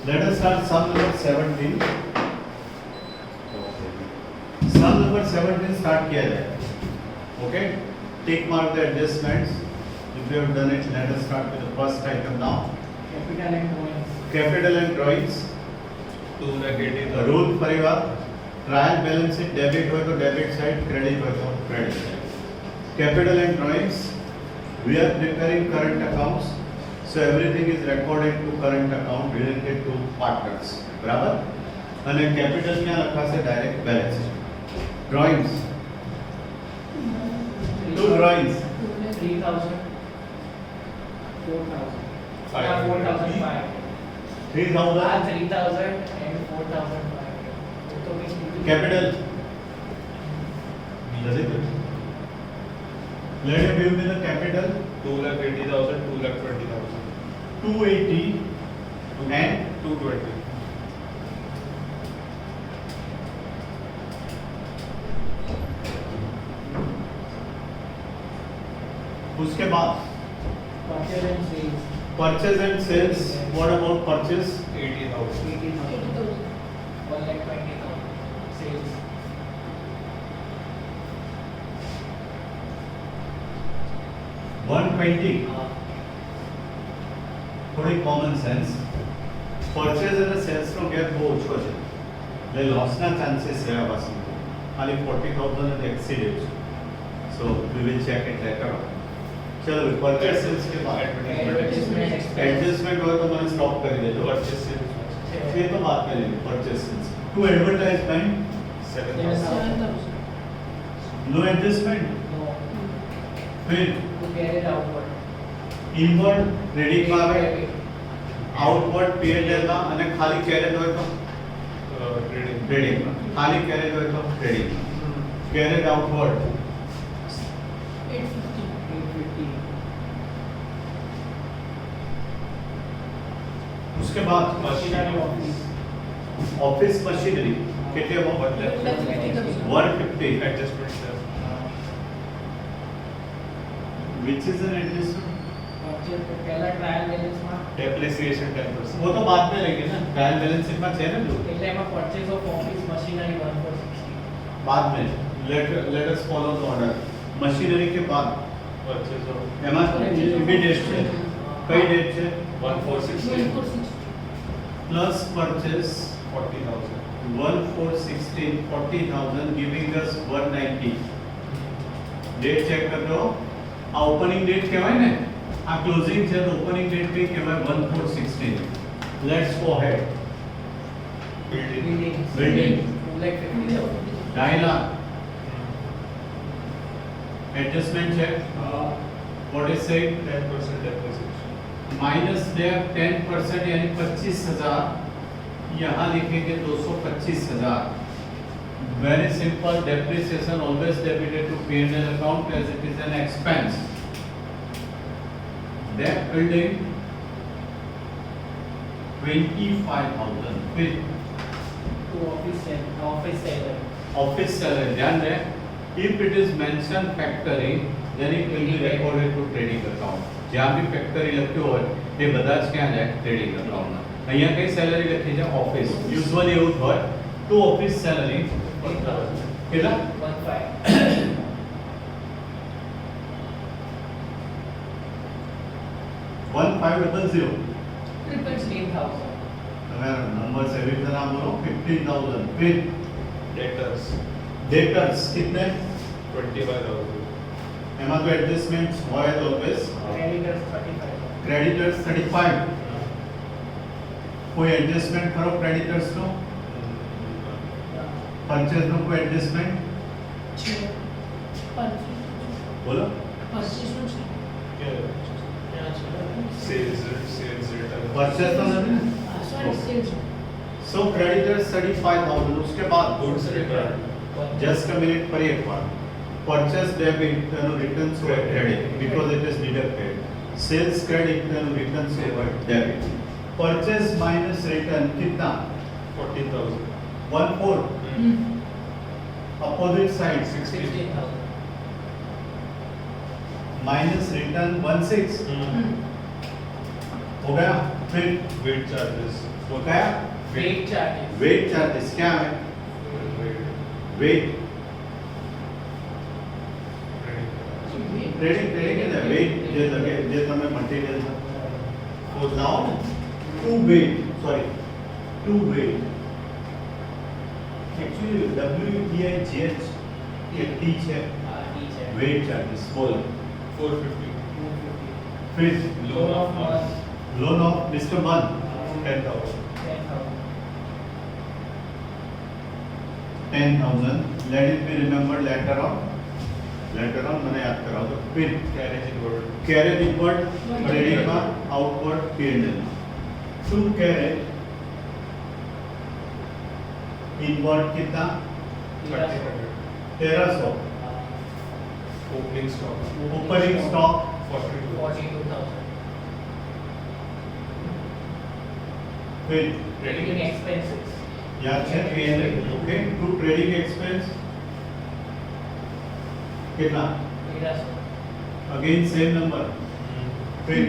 Let us start sum number 17. Sum number 17 start किया जाए. Okay? Tick mark the adjustments. If you have done it, let us start with the first item now. Capital and drawings. Capital and drawings. To negative rule परिवार. Trial balance sheet debit हो तो debit side, credit हो तो credit side. Capital and drawings. We are preparing current accounts. So everything is recorded to current account related to partners. बराबर? અને capital ક્યાં લખાશે? Direct balance sheet. Drawings. Two drawings. 3,000. 4,000. 4,500. 3,000. 3,000 and 4,500. तो भी Capital. Does it? Let me give me the capital. 2,80,000, 2,20,000, 280 and 220. उसके बाद purchase and sales. purchase and sales. What about purchase? 80,000. 80,000. 1,20,000. Sales. 120. થોડી common sense. Purchase અને સેલ્સનો gap બહુ ઓછો છે એટલે લોસના ચાન્સીસ રહ્યા પાછું ખાલી 40,000 જ એક્સીડેડ છે. So we will check it later on. ચલો પરચેઝ સેલ્સ કે बाद Advertisement expense. એડજસ્ટમેન્ટ હોય તો મને સ્ટોપ કરી દેજો. Purchase ये तो बात करेंगे purchase sales. To advertisement 7,000. No adjustment. No. फिर To carry it outward. Inward credit માં આવે, Debit. આઉટવર્ડ પીએનએલ માં અને ખાલી કેરેટ હોય તો Trading. ક્રેડિટ માં. ખાલી કેરેટ હોય તો ક્રેડિટ માં. Carriage outward 850. उसके बाद Machinery office. ऑफिस मशीनरी कितने वो 150 Adjustment sir. which is an adjustment. Purchase तो पहला ट्रायल बैलेंस में Depreciation 10%. वो तो बाद में लेंगे ना. ट्रायल बैलेंस शीट में છે ને जो એટલે એમાં purchase of office machinery 1,460. बाद में. let us follow the order. Machinery के बाद Purchase of એમાં બી ડેટ છે. કઈ ડેટ છે? 1,416, plus purchase 40,000. 1,416 40,000 giving us 190. Debt check कर दो. आ ओपनिंग डेट કહેવાય ને, આ ક્લોઝિંગ છે તો ઓપનિંગ ડેટ કઈ કહેવાય? 1,416. Let's go ahead. Building. Building. 2,50,000. 2.5 lakh. Adjustment check. What is said? 10% depreciation. Minus there 10% यानी 25,000. यहाँ लिखेंगे 225,000. Very simple. Depreciation always debited to P&L account as it is an expense. That building 25,000. With To office salary. office salary. ध्यान दें. If it is mentioned factory, then it will be recorded to trading account. જ્યાં બી factory લખ્યું હોય એ બધા જ ક્યાં જાય? Trading અકાઉન્ટમાં. અહીંયા કઈ સેલરી લખી છે? ઓફિસ. યુઝ્યુઅલી એવું જ હોય. Two office salary 1,000. કેટલા? 1,500. 1500. 16,000. તમે નંબર એવી રીતે ના બોલો. 15,000. फिर Debtors. डेटर्स कितने? 25,000. એમાં તો એડજસ્ટમેન્ટ્સ હોય જ ઓલવેઝ. Creditors 35,000. ક્રેડિટર્સ 35. કોઈ એડજસ્ટમેન્ટ કરો ક્રેડિટર્સ નો? પરચેઝ નો કોઈ એડજસ્ટમેન્ટ? બોલો. Sales return. परचेज तो नहीं. So creditors 35,000. उसके बाद Goods return. Just a minute पर एक बार. Purchase debit return to credit because it is deducted. Sales credit return to debit. Purchase minus return कितना? 14,000. 1/4. Opposite side 16,000. minus return 1/6. हो गया? फिर वेट चार्जेस हो गया? Weight charges. वेट चार्जेस क्या है? वेट ટ્રેડિંગ એટલે વેટ જે લગે જે તમે મટીરીયલ તો લાવો ને ટુ વેટ एक्चुअली WEIGH કે T છે વેટ ચાર્जेस બોલો 450 फिर Loan of month, loan of mister one 10,000 10,000 let it be remembered later on मैंने याद कराओ तो फिर carriage inward carriage inward credit में outward P&L to carriage inward कितना 1300 opening stock ओपनिंग स्टॉक 42 42,000. फिर Trading expenses. याद है P&L okay to trading expense कितना 1300. अगेन सेम नंबर फिर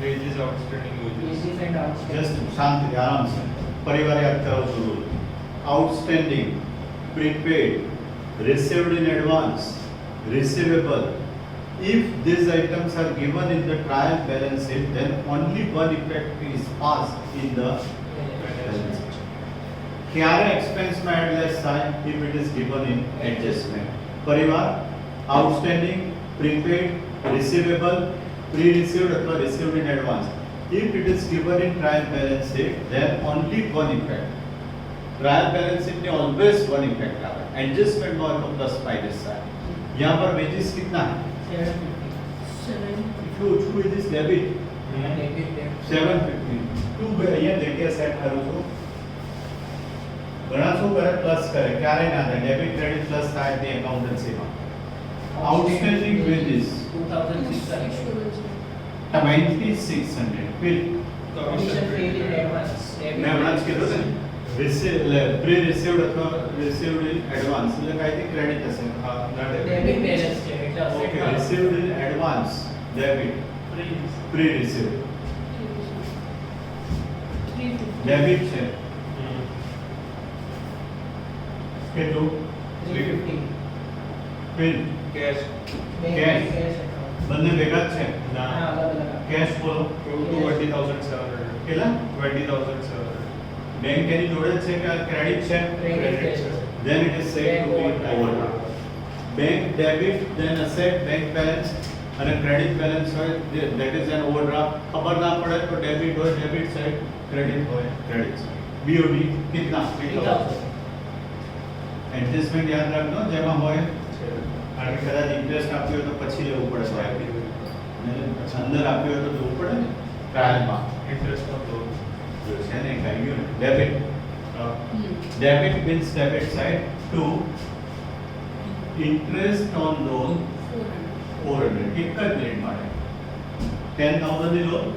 wages outstanding wages Wages and outstanding. Just शांति आराम से परिवार याद करो जरूर outstanding prepaid received in advance receivable if these items are given in the trial balance sheet then only one effect is passed in the balance sheet ક્યારે expense માં add less થાય if it is given in adjustment પરિવાર outstanding prepaid receivable pre received અથવા received in advance if it is given in trial balance sheet then only one effect trial balance sheet ने always one effect આવે adjustment में तो plus minus થાય यहाँ पर wages कितना है 750. if you choose this debit And debit there. 750 two અહીંયા જગ્યા સેટ કરું છું ઘણા શું કરે પ્લસ કરે ક્યારે ના થાય ડેબિટ ક્રેડિટ પ્લસ થાય તે એકાઉન્ટન્સીમાં આઉટસ્ટેન્ડિંગ વેજીસ 2,600. 2600 फिर Commission paid in advance. Debit. मैं हમણાં જ કીધું ને પ્રી રિસીવ્ડ અથવા રિસીવ્ડ ઇન એડવાન્સ એટલે કાંઈથી ક્રેડિટ હશે ના Debit balance છે એટલે asset ઓકે માં. Received in advance debit pre received debit છે કેટલું 350. फिर cash Bank Cash. cash account. બંને ભેગા જ છે ના હા, અલગ અલગ. કેશ બોલો 20,700 કેટલા 20,700 બેંક એની જોડે જ છે કે ક્રેડિટ છે Credit Credit. cash. then it is said to be overdraft bank debit then asset bank balance અને ક્રેડિટ બેલેન્સ હોય that is an overdraft ખબર ના પડે તો ડેબિટ હોય ડેબિટ સાઈડ ક્રેડિટ હોય ક્રેડિટ સાઈડ BOD कितना 3,000. એડજસ્ટમેન્ટ યાદ રાખજો જેમાં હોય કારણ કે કદાચ ઇન્ટરેસ્ટ આપ્યો હોય તો પછી લેવું પડે સાહેબ અને અંદર આપ્યો હોય તો જોવું પડે ને ટ્રાયલમાં interest on loan જો છે ને કહી ગયું ને debit debit means debit side to interest on loan 400 એક જ મિનિટ માટે 10,000 ની લોન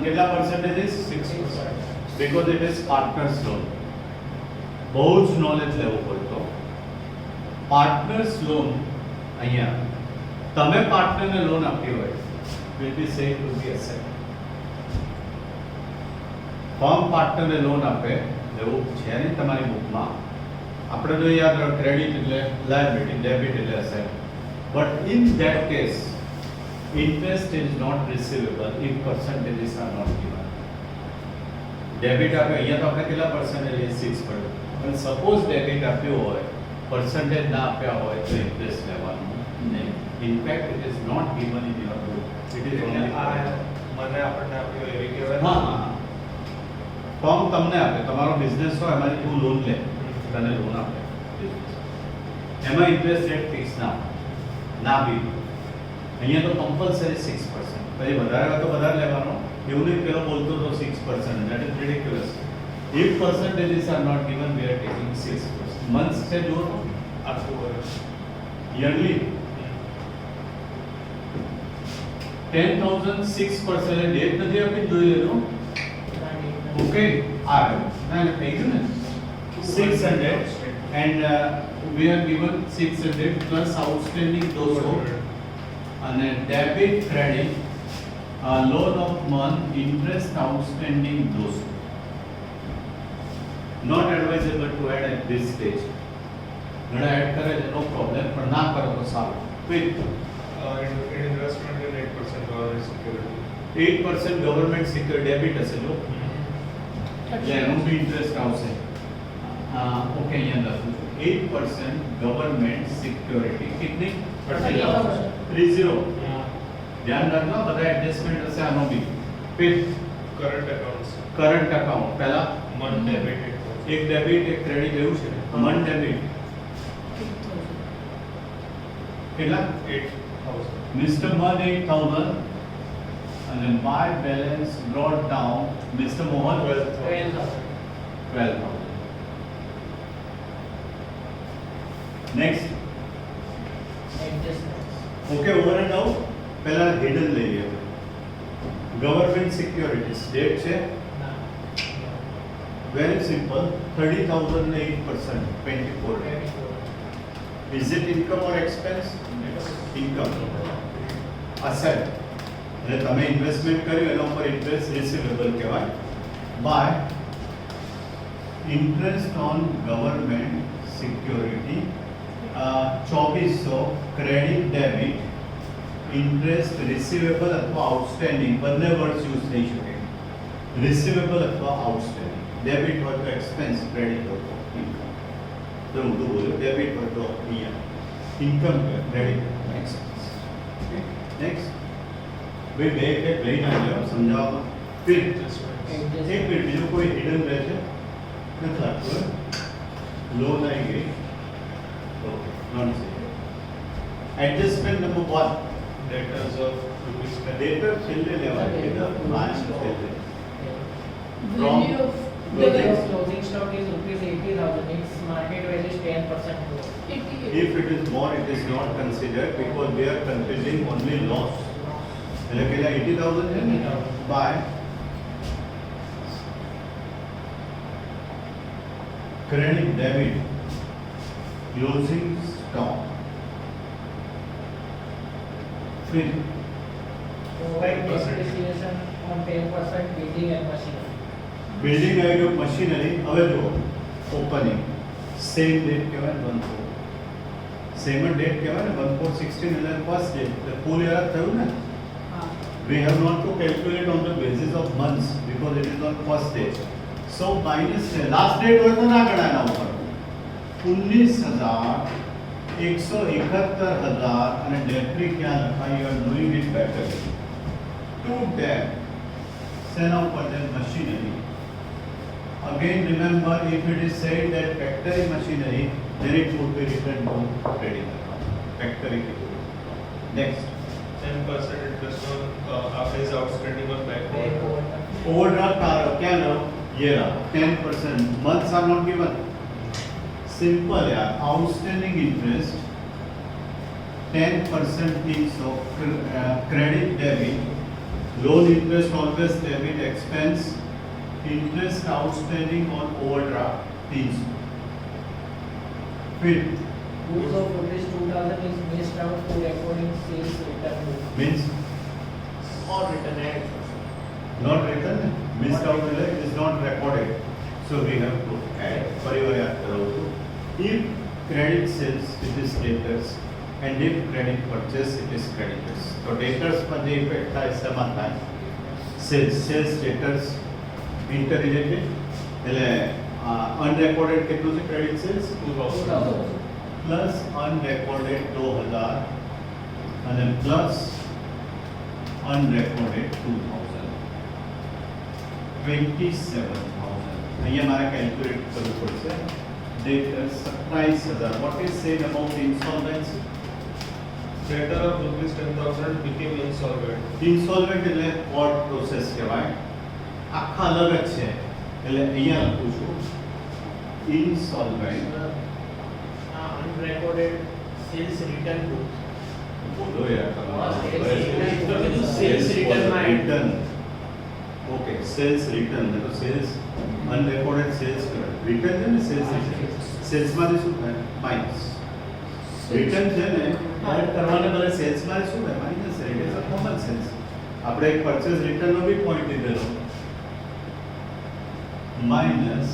કેટલા percentage is 6% because it is partners loan બહુ જ નોલેજ લેવું પડતો પાર્ટનર્સ લોન અહીંયા તમે પાર્ટનરને લોન આપી હોય will be said to be asset firm પાર્ટનરને લોન આપે એવું છે ને તમારી બુકમાં આપણે તો યાદ રાખો ક્રેડિટ એટલે લાયબિલિટી ડેબિટ એટલે asset but in that case interest is not receivable if percentages are not given debit આપે અહીંયા તો આપણે કેટલા પર્સન્ટેજ 6 પડે પણ સપોઝ ડેબિટ આપ્યો હોય percentage ના આપ્યા હોય તો ઇન્ટરેસ્ટ લેવાનું નહીં in fact it is not given in your book it is only મને આપણને આપ્યો એવી કહેવાય હા હા ફર્મ તમને આપે તમારો બિઝનેસ હોય એમાંથી તું લોન લે તને લોન આપે એમાં ઇન્ટરેસ્ટ રેટ ફિક્સ ના હોય. ના બી અહીંયા તો કમ્પલસરી 6% પછી વધારે હોય તો વધારે લેવાનો એવું નહીં પેલો બોલતો તો 6% that is ridiculous if percentages are not given we are taking 6% months છે જો આખું વર્ષ yearly 10,000 6% એટલે ડેટ નથી આપી જોઈ લેજો ઓકે આ ના થઈ ગયું ને 600 and we are given 600 plus outstanding 200 અને debit credit loan of month interest outstanding 200. Not advisable to add at this stage. ઘણા એડ કરે છે નો પ્રોબ્લેમ પણ ના કરો તો સારું. Quick. investment in 8% government security. 8% government secure debit હશે જો એટલે એનું બી ઇન્ટરેસ્ટ આવશે. ઓકે અહીંયા લખું છું 8% ગવર્મેન્ટ સિક્યોરિટી કેટલી 30. ધ્યાન રાખજો બધા એડજસ્ટમેન્ટ હશે આનો બી. फिर Current accounts. કરંટ અકાઉન્ટ પહેલા Month debit. એક ડેબિટ એક ક્રેડિટ એવું છે મન ડેબિટ કેટલા 8,000. મિસ્ટર મન 8000 અને by balance brought down mister Mohan 12,000. 12000. Next okay over and out પહેલા હિડન લઈ લઈએ ગવર્મેન્ટ સિક્યોરિટીઝ ડેટ છે વેરી સિમ્પલ 30,000 ને 8% 24. Is it income or expense? Income. Asset. એટલે તમે ઇન્વેસ્ટમેન્ટ કર્યું એના ઉપર ઇન્ટરેસ્ટ રિસીવેબલ કહેવાય by interest on government security 2400 credit debit interest receivable અથવા આઉટસ્ટેન્ડિંગ બંને વર્ડ્સ યુઝ થઈ શકે રિસીવેબલ અથવા આઉટસ્ટેન્ડિંગ ડેબિટ હોય તો એક્સપેન્સ ક્રેડિટ હોય તો ઇન્કમ તો હું તો બોલ્યો ડેબિટ હોય તો અહીંયા ઇન્કમ ક્રેડિટ એક્સપેન્સ નેક્સ્ટ ભાઈ બે એક લઈને આવ્યો સમજાવવા ફિર Adjustments. એક મિનિટ બીજું કોઈ હિડન રહેશે નથી લાગતું લોન આવી ગઈ ઓકે નોટ સે adjustment number 1 Debtors of rupees 10. ડેટર છેલ્લે લેવા ડેટર પ્લાન છેલ્લે Value of Closing. closing stock is rupees 80,000. Its market value is 10% more. if it is more it is not considered because they are considering only loss એટલે પેલા 80000 છે ને 80,000. by credit debit closing stock फिर Provide 10%. depreciation on 10% building and machinery. Building આવી machinery હવે જુઓ opening same date કહેવાય 14 same date કહેવાય ને 14/16 એટલે ફર્સ્ટ ડેટ એટલે ફૂલ યર થયું ને we have not to calculate on the basis of months because it is on first day so minus last date હોય તો ના ગણાય ના ઉપર 19,171,000 અને ડેટરી ક્યાં લખાય you are doing it better to debt સેના ઉપર then machinery again remember if it is said that factory machinery then it would be written to credit account factory next 10% interest on is outstanding on bank Bank loan. overdraft. overdraft क्या ना ये रहा 10% months are not given simple यार outstanding interest 10% is of credit debit loan interest always debit expense interest outstanding on overdraft 300 फिर Goods of rupees 2,000 is missed out to recording sales return book. means Or return add. not written missed out it is not recorded so we have to add परिवार याद करो तो if credit sales it is debtors and if credit purchase it is creditors तो debtors पर जो effect था इससे मानता है sales debtors interrelated એટલે unrecorded કેટલું છે credit sales 2,000. plus unrecorded 2000 અને plus unrecorded 2000 27,000 અહીંયા મારે કેલ્ક્યુલેટ કરવું પડશે debtors 27,000 what is said about insolvency Debtor of rupees 10,000 became insolvent. insolvent એટલે કોર્ટ પ્રોસેસ કહેવાય આખા અલગ જ છે એટલે અહીંયા લખું છું insolvent Unrecorded sales return book. બોલો યાર sales return માં add. Return okay sales return તો sales unrecorded sales current return છે ને સેલ્સમાંથી શું થાય માઇનસ રિટર્ન છે ને એડ કરવાને બદલે સેલ્સમાં શું થાય minus it is a common sense આપણે એક પરચેસ રિટર્નનો બી પોઈન્ટ લીધેલો માઇનસ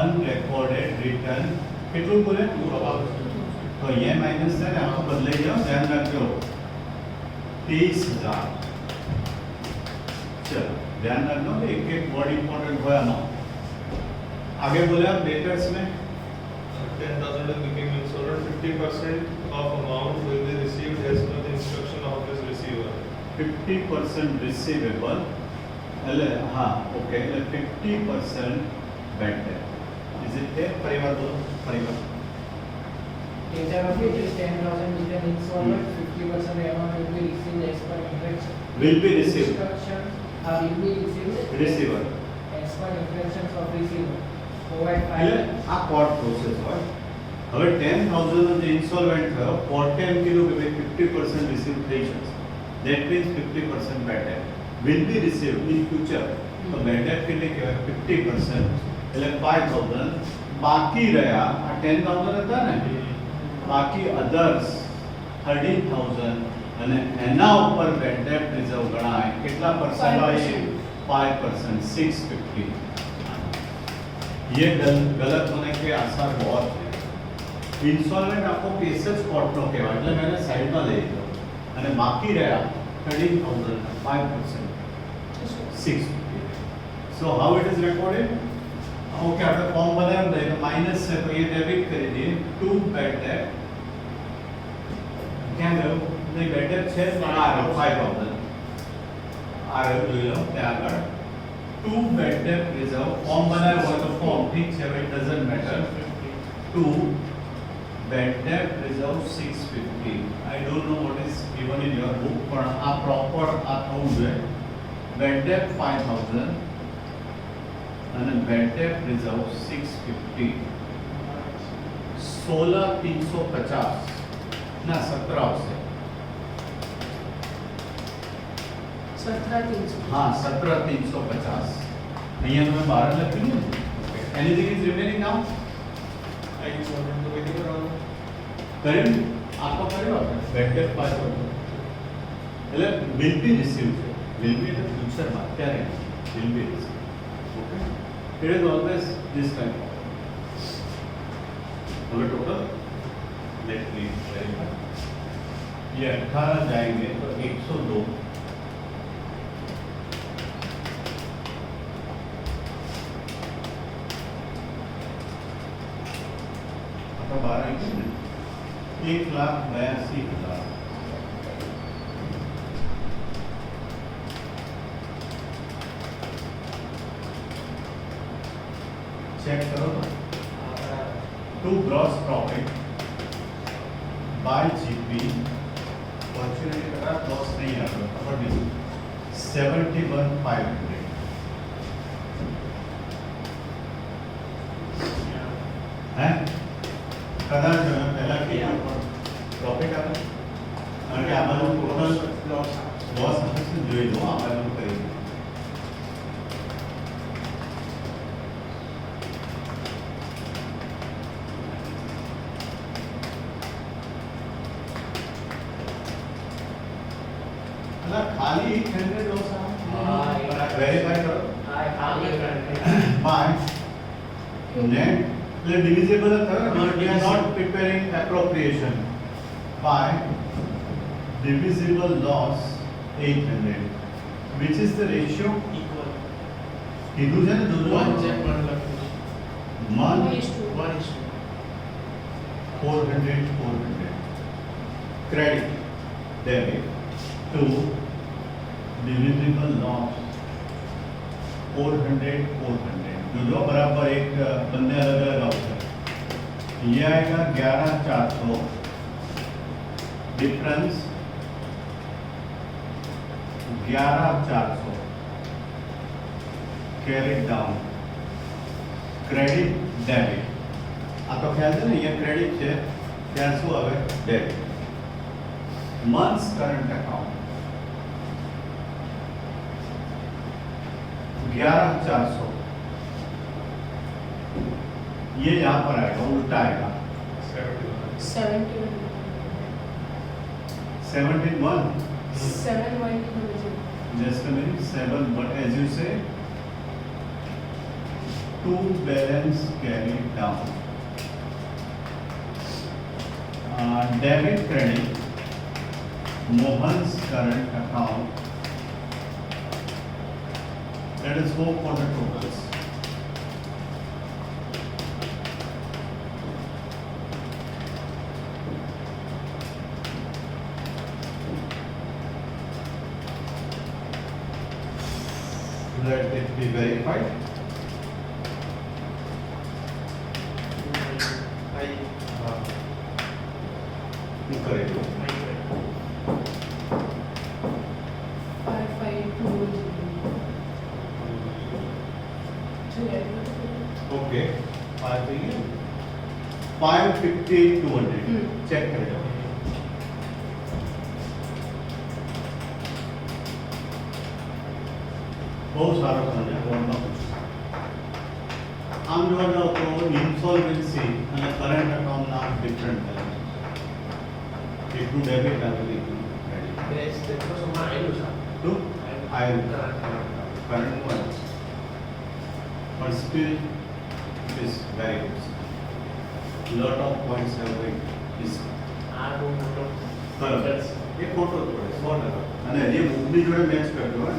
અનરેકોર્ડેડ રિટર્ન કેટલું બોલે તો ये माइनस है आपको बदले जाओ ध्यान रखो 30,000 चलो ध्यान रखना कि एक एक वर्ड इंपॉर्टेंट हुआ ना आगे बोले आप डेटर्स में 10,000 is became insolvent. 50% of amount will be received as per the instruction of his receiver. 50% receivable એટલે હા ઓકે એટલે 50% bad debt is it there પરિવાર બોલો પરિવાર Nature of it is 10,000 is an insolvent, 50% amount will be received as per instruction. will be received Instruction will be received receiver as per instructions of receiver. Provide એટલે file. આ court process હોય હવે 10,000 નો જે ઇન્સોલ્વન્ટ થયો કોર્ટે એમ કીધું કે ભાઈ 50% રિસીવ થઈ શકશે that means 50% bad debt will be receive in future તો બેડ ડેટ કેટલી કહેવાય 50% એટલે 5,000 બાકી રહ્યા આ 10,000 હતા ને બાકી અધર્સ 13,000 અને એના ઉપર બેડ ડેટ રિઝર્વ ગણાય કેટલા પરસેન્ટ હોય 5% 650 ये गलत होने के आसार बहुत है इंस्टॉलमेंट आपको केसेस कोर्ट નો કહેવાય એટલે મેં સાઈડમાં લઈ લીધો અને બાકી રહ્યા 13,000 5% 650 so how it is recorded okay આપણે ફોર્મ બનાવ્યું દે તો માઈનસ છે તો એ ડેબિટ કરી દઈએ 2 બેડ ડેટ ક્યાં ગયો નહીં બેડ ડેટ છે પણ આ રહ્યો 5,000 આ રહ્યો જોઈ લો ત્યાં આગળ 2 bad debt reserve form बनाया हुआ तो form ठीक है it doesn't matter 2 bad debt reserve 650 I don't know what is given in your book but a proper account है bad debt 5,000 and bad debt reserve 650 16,350 ना 17 से 17,300. हाँ 17,350 અહીંયા તમે 12 લખ્યું ને anything is remaining now I wanted to make it around. કર્યું આ તો કર્યું આપણે બેડ ડેટ પાસ એટલે વિલ બી રિસીવ છે વિલ બી એટલે ફ્યુચરમાં અત્યારે will be receive okay it is always this type હવે ટોટલ લેટ मी वेरीफाई ये 18 जाएंगे तो 102 12 1,82,000 चेक करो to gross profit by GP fortunately करा लॉस नहीं आ रहा खबर नहीं 71,500 है કદાચ પહેલા કે પ્રોફિટ આવે કારણ કે આ બાજુ ટોટલ લોસ હશે જોઈ લો આ બાજુ કરી એટલે ખાલી 800 લોસ આવે વેરીફાઈ કરો by net the divisible but we are not preparing appropriation by divisible loss 800 which is the ratio કીધું છે ને દોનો 400 credit debit to divisible loss 400 जो बराबर एक बंदे अलग अलग आवશે ये आएगा 11,400 difference 11,400 carry down credit debit आ तो ख्याल है ना ये क्रेडिट છે ત્યાં શું આવે ડેબિટ મંથ્સ કરંટ અકાઉન્ટ 11,400 ये यहाँ पर आएगा, उल्टा आएगा। 71. 71 7 1 just a minute, 7, but as you say, 2 balance carried down. Debit credit, Mohan's current account. Let us go for the totals. Let it be verified. Correct. 5 5 2 Okay. 550 200. Check करें. बहुत सारा समझ आया, और ना कुछ। आम जो है तो insolvency અને current account ના different balance. એક to debit અને એક to credit. To I current one. But still it is very good. Lot of points have been missing. બરાબર. એ ખોટો જ પડે 100%. અને જે બુકની જોડે મેચ કરતો હોય